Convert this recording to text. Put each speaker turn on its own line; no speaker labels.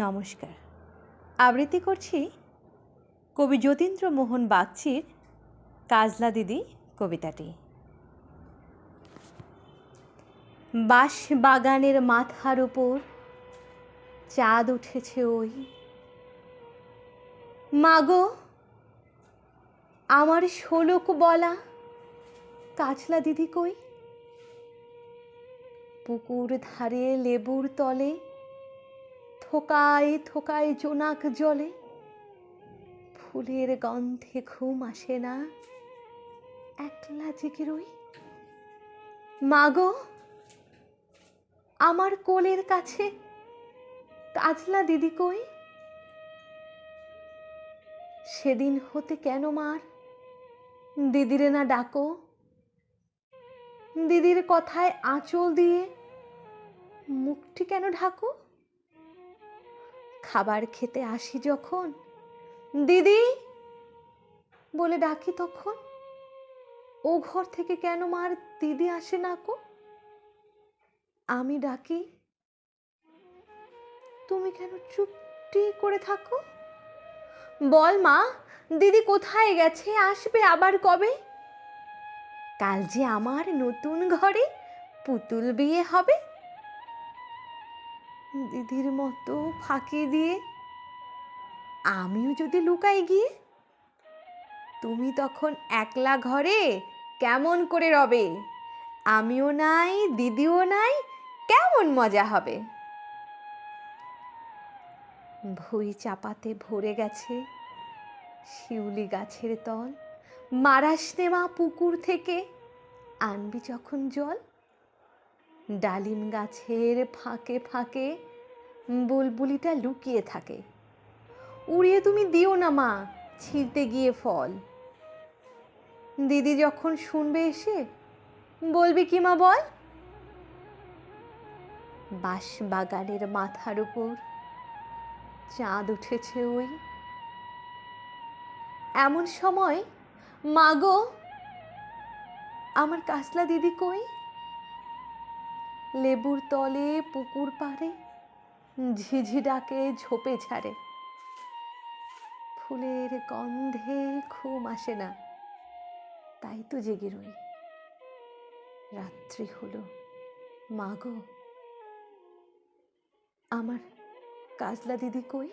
নমস্কার। আবৃত্তি করছি কবি যতীন্দ্রমোহন বাগচির কাজলা দিদি কবিতাটি। বাঁশ বাগানের মাথার উপর চাঁদ উঠেছে ওই, মাগো আমার শোলক বলা কাজলা দিদি কই? পুকুর ধারে লেবুর তলে থোকায় থোকায় জোনাক জলে, ফুলের গন্ধে ঘুম আসে না, একলা জেগে রই। মাগো আমার কোলের কাছে কাজলা দিদি কই? সেদিন হতে কেন মার দিদিরে না ডাকো? দিদির কথায় আঁচল দিয়ে মুখটি কেন ঢাকো? খাবার খেতে আসি যখন দিদি বলে ডাকি, তখন ও ঘর থেকে কেন মার দিদি আসে না কো? আমি ডাকি তুমি কেন চুপটি করে থাকো? বল মা, দিদি কোথায় গেছে, আসবে আবার কবে? কাল যে আমার নতুন ঘরে পুতুল বিয়ে হবে। দিদির মতো ফাঁকি দিয়ে আমিও যদি লুকাই গিয়ে, তুমি তখন একলা ঘরে কেমন করে রবে? আমিও নাই, দিদিও নাই, কেমন মজা হবে। ভুঁই চাপাতে ভরে গেছে শিউলি গাছের তল, মারাস নে মা পুকুর থেকে আনবি যখন জল। ডালিম গাছের ফাঁকে ফাঁকে বুলবুলিটা লুকিয়ে থাকে, উড়িয়ে তুমি দিও না মা ছিঁড়তে গিয়ে ফল। দিদি যখন শুনবে এসে বলবি কি মা বল? বাঁশ বাগানের মাথার উপর চাঁদ উঠেছে ওই, এমন সময় মাগো আমার কাজলা দিদি কই? লেবুর তলে পুকুর পাড়ে ঝিঝি ডাকে ঝোপে ঝাড়ে, ফুলের গন্ধে ঘুম আসে না, তাই তো জেগে রই। রাত্রি হলো, মাগো আমার কাজলা দিদি কই?